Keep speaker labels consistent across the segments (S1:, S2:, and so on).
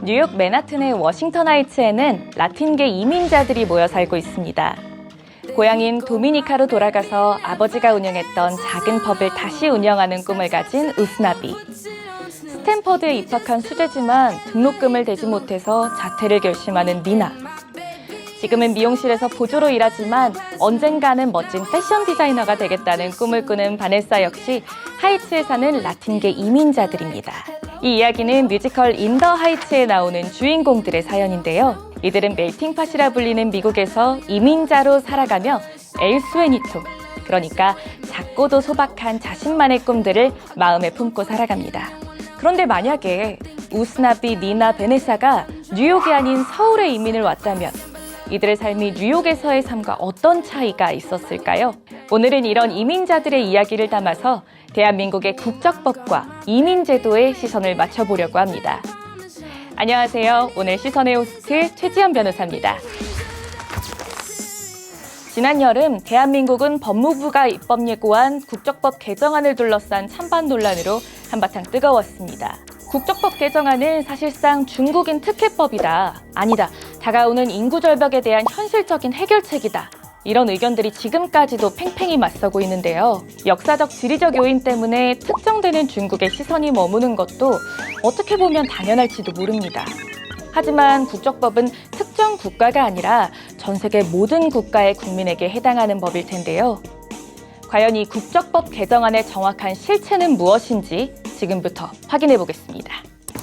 S1: 뉴욕 맨하튼의 워싱턴 하이츠에는 라틴계 이민자들이 모여 살고 있습니다. 고향인 도미니카로 돌아가서 아버지가 운영했던 작은 펍을 다시 운영하는 꿈을 가진 우스나비. 스탠퍼드에 입학한 수재지만 등록금을 대지 못해서 자퇴를 결심하는 니나. 지금은 미용실에서 보조로 일하지만 언젠가는 멋진 패션 디자이너가 되겠다는 꿈을 꾸는 바네사 역시 하이츠에 사는 라틴계 이민자들입니다. 이 이야기는 뮤지컬 인 더 하이츠에 나오는 주인공들의 사연인데요. 이들은 멜팅팟이라 불리는 미국에서 이민자로 살아가며 엘스웨니토, 그러니까 작고도 소박한 자신만의 꿈들을 마음에 품고 살아갑니다. 그런데 만약에 우스나비, 니나, 베네사가 뉴욕이 아닌 서울에 이민을 왔다면 이들의 삶이 뉴욕에서의 삶과 어떤 차이가 있었을까요? 오늘은 이런 이민자들의 이야기를 담아서 대한민국의 국적법과 이민제도에 시선을 맞춰보려고 합니다. 안녕하세요. 오늘 시선의 호스트 최지연 변호사입니다. 지난 여름 대한민국은 법무부가 입법 예고한 국적법 개정안을 둘러싼 찬반 논란으로 한바탕 뜨거웠습니다. 국적법 개정안은 사실상 중국인 특혜법이다. 아니다. 다가오는 인구 절벽에 대한 현실적인 해결책이다. 이런 의견들이 지금까지도 팽팽히 맞서고 있는데요. 역사적 지리적 요인 때문에 특정되는 중국의 시선이 머무는 것도 어떻게 보면 당연할지도 모릅니다. 하지만 국적법은 특정 국가가 아니라 전 세계 모든 국가의 국민에게 해당하는 법일 텐데요. 과연 이 국적법 개정안의 정확한 실체는 무엇인지 지금부터 확인해 보겠습니다.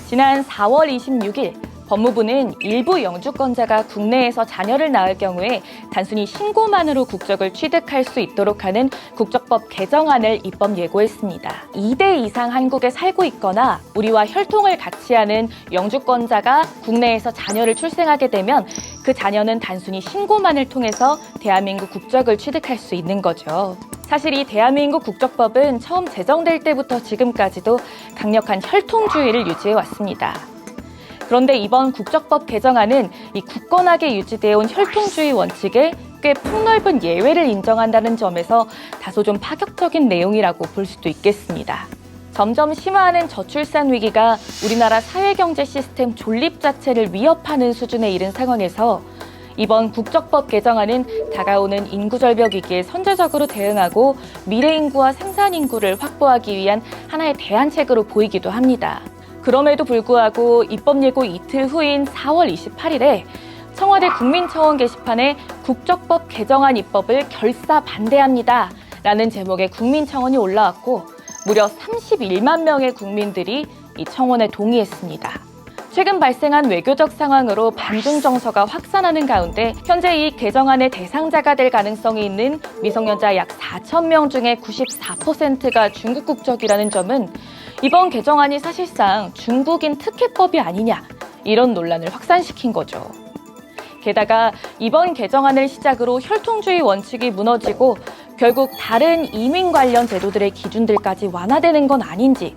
S1: 지난 4월 26일 법무부는 일부 영주권자가 국내에서 자녀를 낳을 경우에 단순히 신고만으로 국적을 취득할 수 있도록 하는 국적법 개정안을 입법 예고했습니다. 2대 이상 한국에 살고 있거나 우리와 혈통을 같이 하는 영주권자가 국내에서 자녀를 출생하게 되면 그 자녀는 단순히 신고만을 통해서 대한민국 국적을 취득할 수 있는 거죠. 사실 이 대한민국 국적법은 처음 제정될 때부터 지금까지도 강력한 혈통주의를 유지해 왔습니다. 그런데 이번 국적법 개정안은 이 굳건하게 유지되어 온 혈통주의 원칙에 꽤 폭넓은 예외를 인정한다는 점에서 다소 좀 파격적인 내용이라고 볼 수도 있겠습니다. 점점 심화하는 저출산 위기가 우리나라 사회경제 시스템 존립 자체를 위협하는 수준에 이른 상황에서 이번 국적법 개정안은 다가오는 인구절벽 위기에 선제적으로 대응하고 미래 인구와 생산 인구를 확보하기 위한 하나의 대안책으로 보이기도 합니다. 그럼에도 불구하고 입법 예고 이틀 후인 4월 28일에 청와대 국민청원 게시판에 국적법 개정안 입법을 결사 반대합니다 라는 제목의 국민청원이 올라왔고 무려 31만 명의 국민들이 이 청원에 동의했습니다. 최근 발생한 외교적 상황으로 반중 정서가 확산하는 가운데 현재 이 개정안의 대상자가 될 가능성이 있는 미성년자 약 4천 명 중에 94%가 중국 국적이라는 점은 이번 개정안이 사실상 중국인 특혜법이 아니냐 이런 논란을 확산시킨 거죠. 게다가 이번 개정안을 시작으로 혈통주의 원칙이 무너지고 결국 다른 이민 관련 제도들의 기준들까지 완화되는 건 아닌지,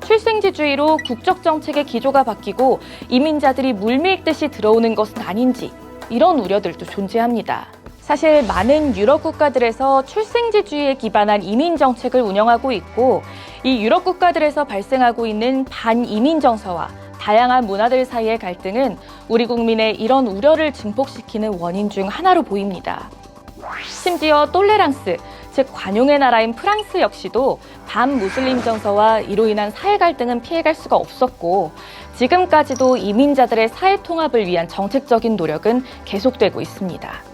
S1: 출생지주의로 국적정책의 기조가 바뀌고 이민자들이 물밀듯이 들어오는 것은 아닌지 이런 우려들도 존재합니다. 사실 많은 유럽 국가들에서 출생지주의에 기반한 이민 정책을 운영하고 있고 이 유럽 국가들에서 발생하고 있는 반이민 정서와 다양한 문화들 사이의 갈등은 우리 국민의 이런 우려를 증폭시키는 원인 중 하나로 보입니다. 심지어 똘레랑스, 즉 관용의 나라인 프랑스 역시도 반무슬림 정서와 이로 인한 사회 갈등은 피해갈 수가 없었고 지금까지도 이민자들의 사회 통합을 위한 정책적인 노력은 계속되고 있습니다.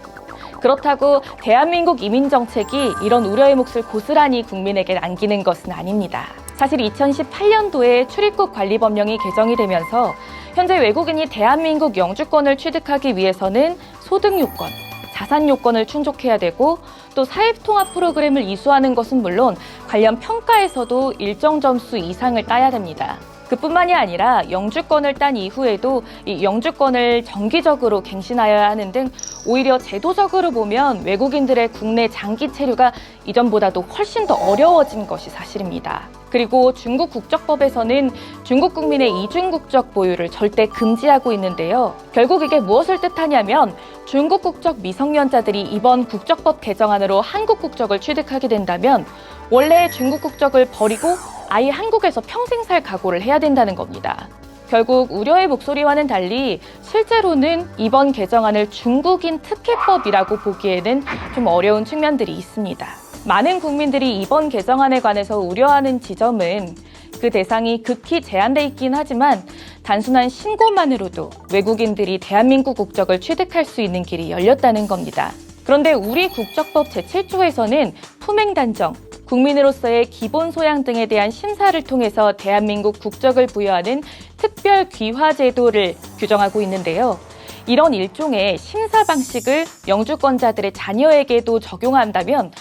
S1: 그렇다고 대한민국 이민 정책이 이런 우려의 몫을 고스란히 국민에게 안기는 것은 아닙니다. 사실 2018년도에 출입국 관리법령이 개정이 되면서 현재 외국인이 대한민국 영주권을 취득하기 위해서는 소득 요건, 자산 요건을 충족해야 되고 또 사회통합 프로그램을 이수하는 것은 물론 관련 평가에서도 일정 점수 이상을 따야 됩니다. 그뿐만이 아니라 영주권을 딴 이후에도 이 영주권을 정기적으로 갱신하여야 하는 등 오히려 제도적으로 보면 외국인들의 국내 장기 체류가 이전보다도 훨씬 더 어려워진 것이 사실입니다. 그리고 중국 국적법에서는 중국 국민의 이중 국적 보유를 절대 금지하고 있는데요. 결국 이게 무엇을 뜻하냐면 중국 국적 미성년자들이 이번 국적법 개정안으로 한국 국적을 취득하게 된다면 원래 중국 국적을 버리고 아예 한국에서 평생 살 각오를 해야 된다는 겁니다. 결국 우려의 목소리와는 달리 실제로는 이번 개정안을 중국인 특혜법이라고 보기에는 좀 어려운 측면들이 있습니다. 많은 국민들이 이번 개정안에 관해서 우려하는 지점은 그 대상이 극히 제한돼 있긴 하지만 단순한 신고만으로도 외국인들이 대한민국 국적을 취득할 수 있는 길이 열렸다는 겁니다. 그런데 우리 국적법 제7조에서는 품행단정, 국민으로서의 기본 소양 등에 대한 심사를 통해서 대한민국 국적을 부여하는 특별 귀화 제도를 규정하고 있는데요. 이런 일종의 심사 방식을 영주권자들의 자녀에게도 적용한다면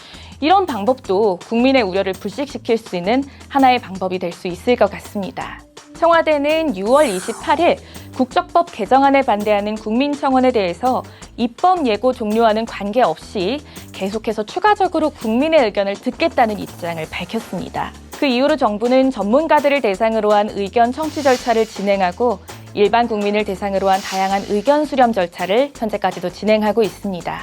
S1: 이런 방법도 국민의 우려를 불식시킬 수 있는 하나의 방법이 될 수 있을 것 같습니다. 청와대는 6월 28일 국적법 개정안에 반대하는 국민청원에 대해서 입법 예고 종료와는 관계없이 계속해서 추가적으로 국민의 의견을 듣겠다는 입장을 밝혔습니다. 그 이후로 정부는 전문가들을 대상으로 한 의견 청취 절차를 진행하고 일반 국민을 대상으로 한 다양한 의견 수렴 절차를 현재까지도 진행하고 있습니다.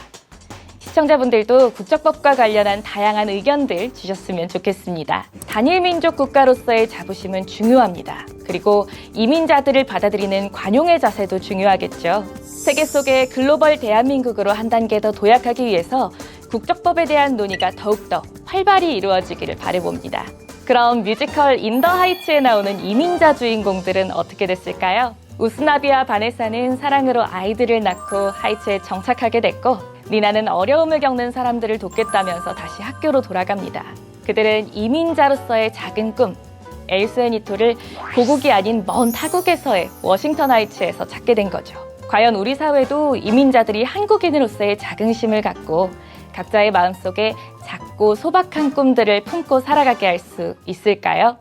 S1: 시청자분들도 국적법과 관련한 다양한 의견들 주셨으면 좋겠습니다. 단일 민족 국가로서의 자부심은 중요합니다. 그리고 이민자들을 받아들이는 관용의 자세도 중요하겠죠. 세계 속의 글로벌 대한민국으로 한 단계 더 도약하기 위해서 국적법에 대한 논의가 더욱더 활발히 이루어지기를 바라봅니다. 그럼 뮤지컬 인 더 하이츠에 나오는 이민자 주인공들은 어떻게 됐을까요? 우스나비와 바네사는 사랑으로 아이들을 낳고 하이츠에 정착하게 됐고 리나는 어려움을 겪는 사람들을 돕겠다면서 다시 학교로 돌아갑니다. 그들은 이민자로서의 작은 꿈, 엘스앤이토를 고국이 아닌 먼 타국에서의 워싱턴 하이츠에서 찾게 된 거죠. 과연 우리 사회도 이민자들이 한국인으로서의 자긍심을 갖고 각자의 마음속에 작고 소박한 꿈들을 품고 살아가게 할 수 있을까요?